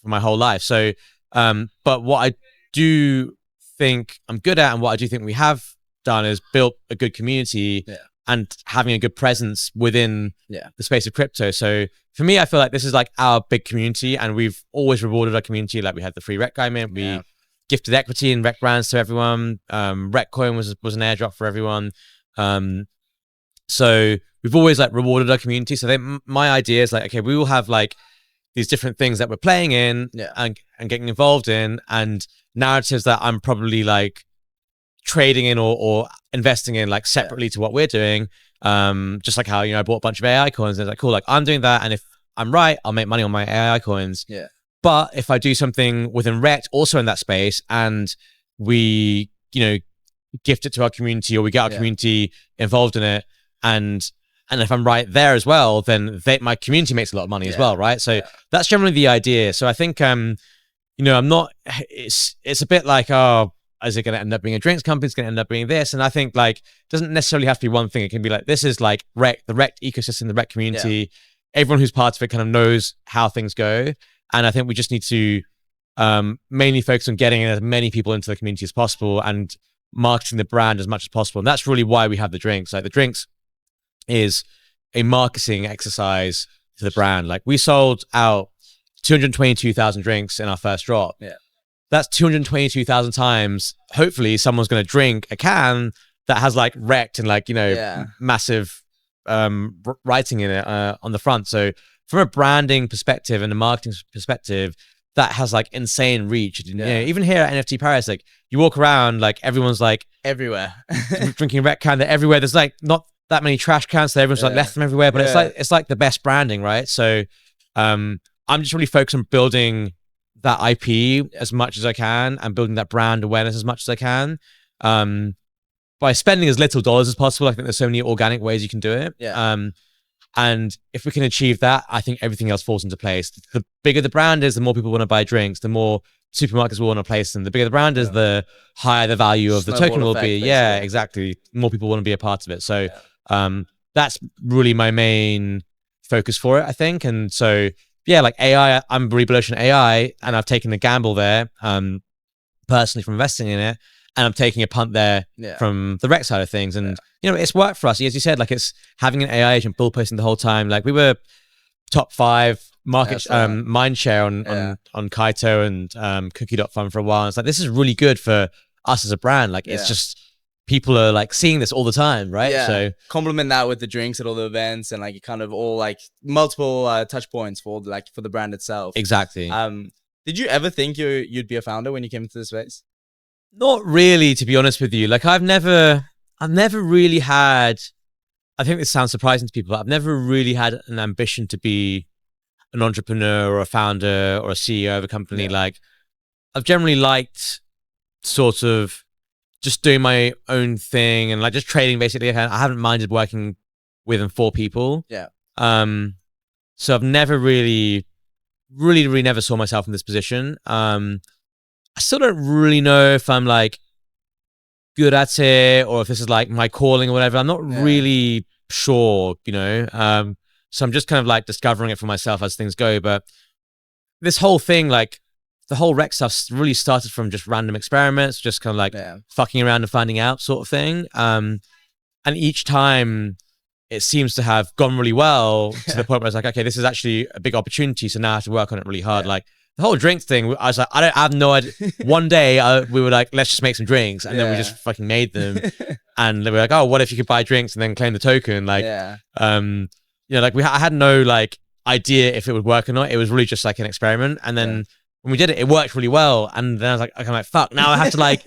my whole life. So, but what I do think I'm good at, and what I do think we have done, is built a good community and having a good presence within the space of crypto. So for me, I feel like this is like our big community, and we've always rewarded our community. Like we had the free Rekt guy mint, we gifted equity in Rekt Brands to everyone. Rekt coin was an airdrop for everyone. So we've always like rewarded our community. So my idea is like, okay, we will have like these different things that we're playing in and getting involved in, and narratives that I'm probably like trading in or investing in like separately to what we're doing. Just like how, I bought a bunch of AI coins, and it's like, cool, like I'm doing that, and if I'm right, I'll make money on my AI coins. Yeah. But if I do something within Rekt also in that space, and we, gift it to our community, or we get our community involved in it, and if I'm right there as well, then my community makes a lot of money as well, right? So that's generally the idea. So I think, I'm not, it's a bit like, oh, is it going to end up being a drinks company? It's going to end up being this. And I think like, it doesn't necessarily have to be one thing. It can be like, this is like the Rekt ecosystem, the Rekt community. Everyone who's part of it kind of knows how things go. And I think we just need to mainly focus on getting as many people into the community as possible and marketing the brand as much as possible. And that's really why we have the drinks. Like the drinks is a marketing exercise to the brand. Like we sold out 222,000 drinks in our first drop. Yeah. That's 222,000 times. Hopefully someone's going to drink a can that has like Rekt and like, massive writing in it on the front. So from a branding perspective and a marketing perspective, that has like insane reach. Even here at NFT Paris, like you walk around, like everyone's like everywhere drinking Rekt can. They're everywhere. There's like not that many trash cans, so everyone's like left them everywhere. But it's like the best branding, right? So I'm just really focused on building that IP as much as I can and building that brand awareness as much as I can. By spending as little dollars as possible. I think there's so many organic ways you can do it. And if we can achieve that, I think everything else falls into place. The bigger the brand is, the more people want to buy drinks, the more supermarkets will want to place them. The bigger the brand is, the higher the value of the token will be. Yeah, exactly. More people want to be a part of it. So that's really my main focus for it, I think. And so, like AI, I'm really bullish on AI, and I've taken a gamble there personally from investing in it. and I'm taking a punt there from the Rekt side of things. And, you know, it's worked for us. As you said, like it's having an AI agent bull posting the whole time. Like we were top 5 market mind share on Kaito and Cookie.fun for a while. It's like, this is really good for us as a brand. Like it's just, people are like seeing this all the time, right? So complement that with the drinks at all the events and like kind of all like multiple touch points for the brand itself. Exactly. Did you ever think you'd be a founder when you came into the space? Not really, to be honest with you. Like I've never really had, I think this sounds surprising to people, but I've never really had an ambition to be an entrepreneur or a founder or a CEO of a company. Like I've generally liked sort of just doing my own thing and like just trading basically. I haven't minded working with and for people. So I've never really never saw myself in this position. I still don't really know if I'm like good at it or if this is like my calling or whatever. I'm not really sure, you know? So I'm just kind of like discovering it for myself as things go. But this whole thing, like the whole Rekt stuff really started from just random experiments, just kind of like fucking around and finding out sort of thing. And each time it seems to have gone really well to the point where it's like, okay, this is actually a big opportunity. So now I have to work on it really hard. Like the whole drink thing, I was like, I have no idea. One day we were like, let's just make some drinks. And then we just fucking made them. And they were like, oh, what if you could buy drinks and then claim the token? Like, you know, like I had no like idea if it would work or not. It was really just like an experiment. And then when we did it, it worked really well. And then I was like, okay, I'm like, fuck, now I have to like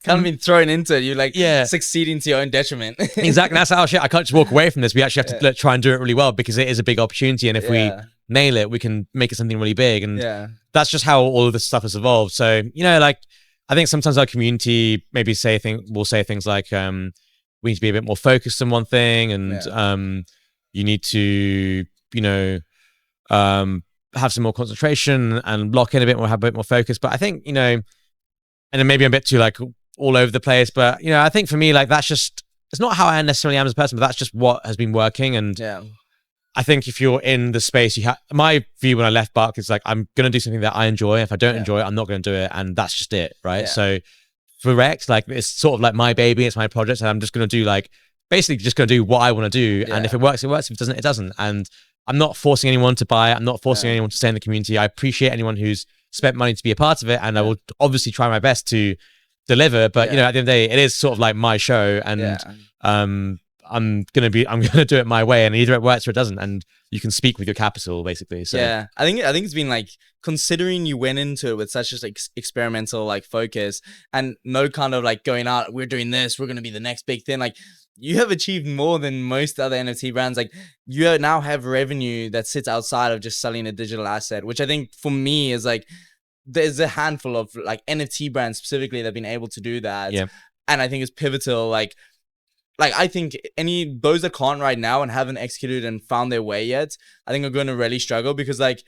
kind of been thrown into it. You like succeeding to your own detriment. Exactly. That's how shit. I can't just walk away from this. We actually have to try and do it really well because it is a big opportunity. And if we nail it, we can make it something really big. And that's just how all of this stuff has evolved. So, you know, like I think sometimes our community maybe will say things like, we need to be a bit more focused on one thing. And you need to, you know, have some more concentration and lock in a bit more, have a bit more focus. But I think, you know, and then maybe I'm a bit too like all over the place, but you know, I think for me, like that's just, it's not how I necessarily am as a person, but that's just what has been working. And I think if you're in the space, my view when I left Bark is like, I'm going to do something that I enjoy. If I don't enjoy it, I'm not going to do it. And that's just it. Right. So for Rekt, like it's sort of like my baby, it's my project. And I'm just going to do like, basically just going to do what I want to do. And if it works, it works. If it doesn't, it doesn't. And I'm not forcing anyone to buy it. I'm not forcing anyone to stay in the community. I appreciate anyone who's spent money to be a part of it. And I will obviously try my best to deliver. But, you know, at the end of the day, it is sort of like my show. And I'm going to do it my way. And either it works or it doesn't. And you can speak with your capital, basically. So yeah, I think it's been like, considering you went into it with such just like experimental like focus and no kind of like going out, we're doing this, we're going to be the next big thing. Like, you have achieved more than most other NFT brands. Like you now have revenue that sits outside of just selling a digital asset, which I think for me is like, there's a handful of like NFT brands specifically that have been able to do that. And I think it's pivotal. Like I think those that can't right now and haven't executed and found their way yet, I think are going to really struggle because like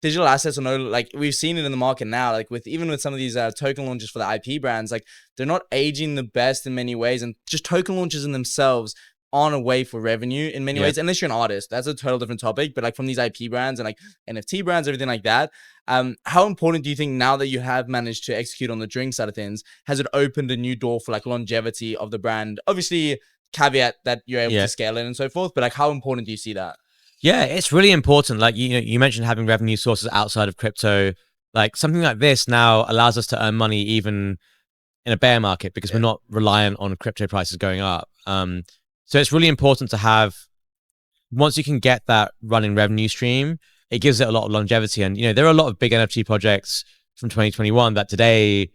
digital assets are like we've seen it in the market now, like even with some of these token launches for the IP brands, like they're not aging the best in many ways, and just token launches in themselves aren't a way for revenue in many ways, unless you're an artist. That's a total different topic. But like from these IP brands and like NFT brands, everything like that, how important do you think now that you have managed to execute on the drink side of things, has it opened a new door for like longevity of the brand? Obviously, caveat that you're able to scale it and so forth, but like how important do you see that? Yeah, it's really important. Like, you know, you mentioned having revenue sources outside of crypto. Like something like this now allows us to earn money even in a bear market because we're not reliant on crypto prices going up. So it's really important to have, once you can get that running revenue stream, it gives it a lot of longevity. And, you know, there are a lot of big NFT projects from 2021 that today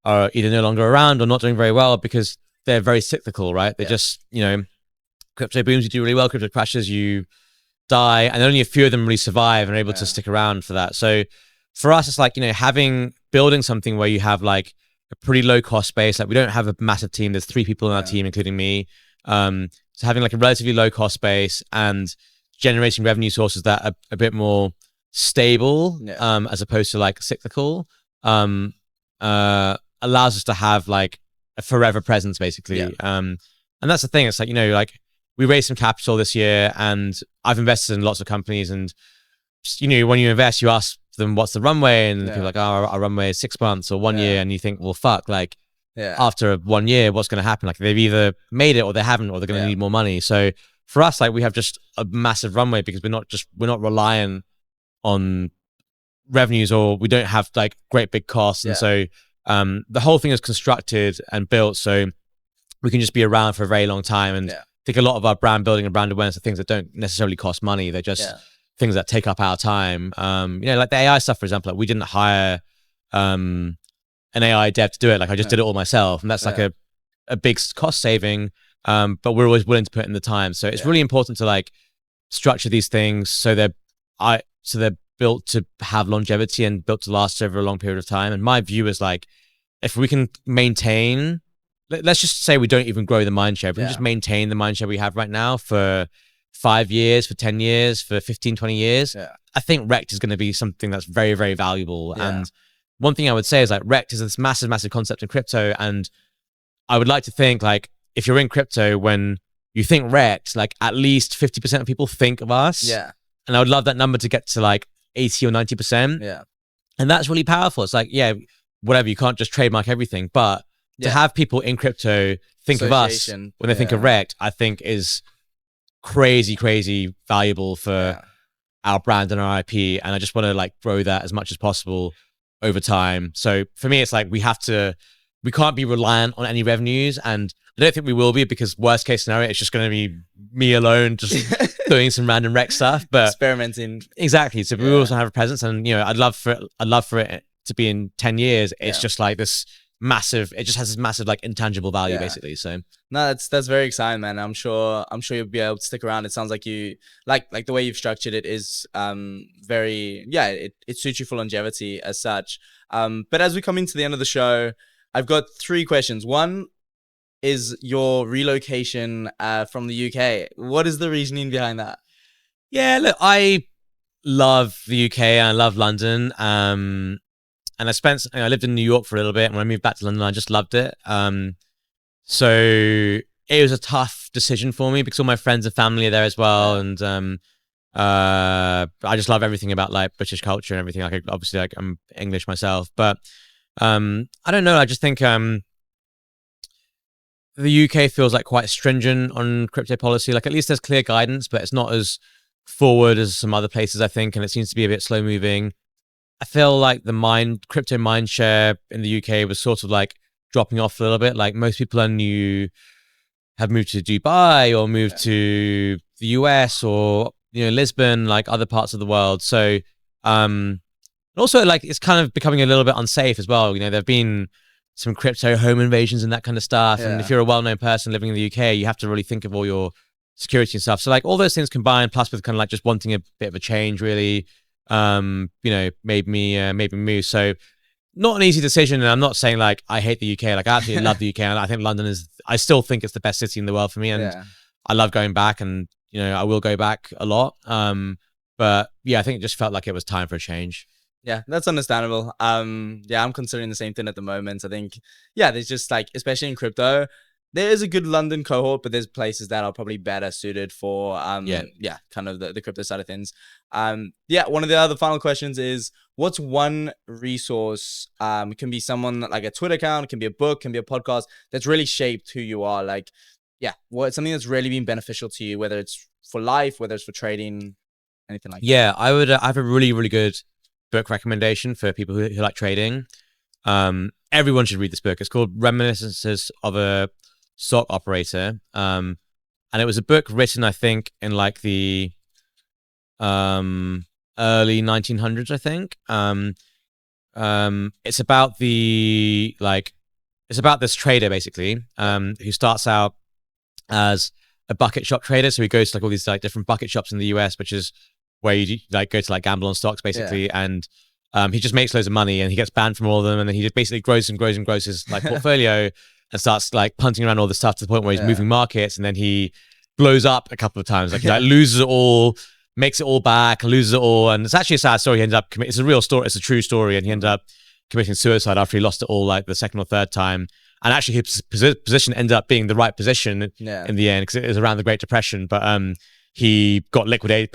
are either no longer around or not doing very well because they're very cyclical, right? They're just, you know, crypto booms, you do really well, crypto crashes, you die, and only a few of them really survive and are able to stick around for that. So for us, it's like, you know, building something where you have like a pretty low cost base. Like we don't have a massive team. There's 3 people in our team, including me. So having like a relatively low cost base and generating revenue sources that are a bit more stable, as opposed to like cyclical, allows us to have like a forever presence basically. And that's the thing. It's like, you know, like we raised some capital this year and I've invested in lots of companies, and you know, when you invest, you ask them what's the runway, and people are like, oh, our runway is 6 months or 1 year, and you think, well, fuck, like after 1 year, what's going to happen? Like they've either made it or they haven't, or they're going to need more money. So for us, like we have just a massive runway because we're not reliant on revenues, or we don't have like great big costs. And so the whole thing is constructed and built so we can just be around for a very long time. And I think a lot of our brand building and brand awareness are things that don't necessarily cost money. They're just things that take up our time. You know, like the AI stuff, for example, like we didn't hire an AI dev to do it. Like I just did it all myself. And that's like a big cost saving. But we're always willing to put in the time. So it's really important to like structure these things so they're built to have longevity and built to last over a long period of time. And my view is like, if we can maintain, let's just say we don't even grow the mind share, we can just maintain the mind share we have right now for 5 years, for 10 years, for 15, 20 years. I think Rekt is going to be something that's very, very valuable. And one thing I would say is like Rekt is this massive, massive concept in crypto. And I would like to think like, if you're in crypto, when you think Rekt, like at least 50% of people think of us. And I would love that number to get to like 80 or 90%. And that's really powerful. It's like, whatever, you can't just trademark everything, but to have people in crypto think of us when they think of Rekt, I think is crazy, crazy valuable for our brand and our IP. And I just want to like grow that as much as possible over time. So for me, it's like we can't be reliant on any revenues, and I don't think we will be, because worst case scenario, it's just going to be me alone just doing some random Rekt stuff, but experimenting. Exactly. So we also have a presence, and you know, I'd love for it to be in 10 years. It's just like this massive, it just has this massive like intangible value basically. So no, that's very exciting, man. I'm sure you'll be able to stick around. It sounds like you like the way you've structured it is very it suits you for longevity as such. But as we come into the end of the show, I've got 3 questions. One is your relocation from the UK. What is the reasoning behind that? Yeah, look, I love the UK and I love London. And I lived in New York for a little bit, and when I moved back to London, I just loved it. So it was a tough decision for me because all my friends and family are there as well. And I just love everything about like British culture and everything. Like obviously like I'm English myself, but I don't know. I just think the UK feels like quite stringent on crypto policy. Like at least there's clear guidance, but it's not as forward as some other places, I think, and it seems to be a bit slow moving. I feel like the crypto mind share in the UK was sort of like dropping off a little bit. Like most people I knew have moved to Dubai or moved to the US or, you know, Lisbon, like other parts of the world. So, also like it's kind of becoming a little bit unsafe as well. You know, there've been some crypto home invasions and that kind of stuff. And if you're a well-known person living in the UK, you have to really think of all your security and stuff. So like all those things combined, plus with kind of like just wanting a bit of a change, really, you know, made me move. So not an easy decision. And I'm not saying like I hate the UK. Like I absolutely love the UK. And I think I still think it's the best city in the world for me. And I love going back, and, you know, I will go back a lot. But yeah, I think it just felt like it was time for a change. Yeah, that's understandable. I'm considering the same thing at the moment. I think, there's just like, especially in crypto, there is a good London cohort, but there's places that are probably better suited for, kind of the crypto side of things. One of the other final questions is, what's one resource, it can be someone like a Twitter account, it can be a book, it can be a podcast, that's really shaped who you are? Like, what's something that's really been beneficial to you, whether it's for life, whether it's for trading, anything like that? I would I have a really, really good book recommendation for people who like trading. Everyone should read this book. It's called Reminiscences of a Stock Operator. And it was a book written, I think, in like the early 1900s, I think. It's about this trader basically, who starts out as a bucket shop trader. So he goes to like all these like different bucket shops in the US, which is where you like go to like gamble on stocks basically. And he just makes loads of money, and he gets banned from all of them, and then he just basically grows his like portfolio and starts like punting around all this stuff to the point where he's moving markets, and then he blows up a couple of times. Like he like loses it all, makes it all back, loses it all, and it's actually a sad story. He ended up it's a real story, it's a true story, and he ended up committing suicide after he lost it all like the second or third time. And actually his position ended up being the right position in the end, because it was around the Great Depression, but he got liquidated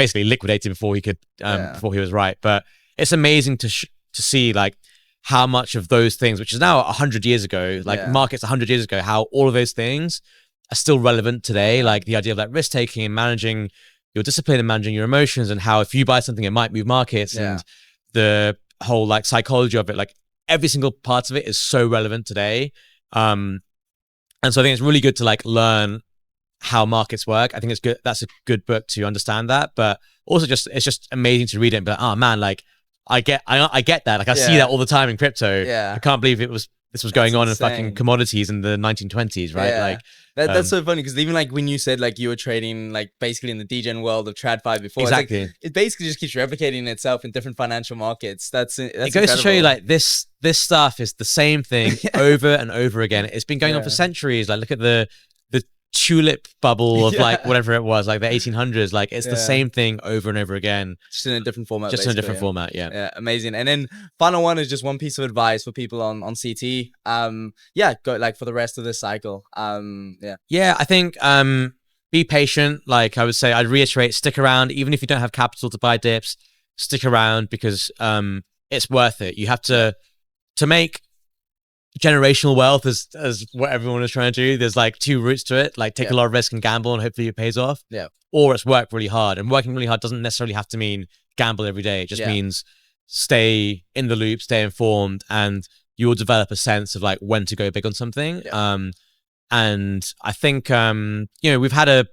before he could before he was right. But it's amazing to see like how much of those things, which is now 100 years ago, like markets 100 years ago, how all of those things are still relevant today. Like the idea of like risk taking and managing your discipline and managing your emotions, and how if you buy something, it might move markets, and the whole like psychology of it, like every single part of it is so relevant today. And so I think it's really good to like learn how markets work. I think it's good. That's a good book to understand that, but also it's just amazing to read it and be like, oh man, like I get that. Like I see that all the time in crypto. Yeah. I can't believe this was going on in fucking commodities in the 1920s, right? Yeah. Like that's so funny, because even like when you said like you were trading like basically in the degen world of Tradfi before, exactly, it's like, it basically just keeps replicating itself in different financial markets. That's it goes incredible. To show you like this stuff is the same thing over and over again. It's been going on for centuries. Like look at the tulip bubble of like whatever it was, like the 1800s. Like it's the same thing over and over again, just in a different format. Just in a different format. Yeah, amazing. And then final one is just one piece of advice for people on CT. Go like for the rest of this cycle. I think be patient. Like I would say, I'd reiterate, stick around. Even if you don't have capital to buy dips, stick around, because it's worth it. You have to make generational wealth, as what everyone is trying to do. There's like two routes to it, like take a lot of risk and gamble and hopefully it pays off, or it's work really hard. And working really hard doesn't necessarily have to mean gamble every day. It just means stay in the loop, stay informed, and you will develop a sense of like when to go big on something. And I think we've had a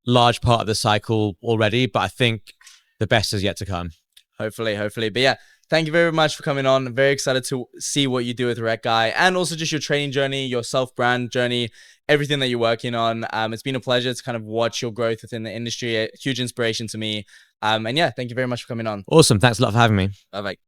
large part of the cycle already, but I think the best is yet to come. Hopefully. But yeah, thank you very much for coming on. I'm very excited to see what you do with Rekt Guy, and also just your training journey, your self-brand journey, everything that you're working on. It's been a pleasure to kind of watch your growth within the industry. A huge inspiration to me. And yeah, thank you very much for coming on. Awesome. Thanks a lot for having me. Bye-bye.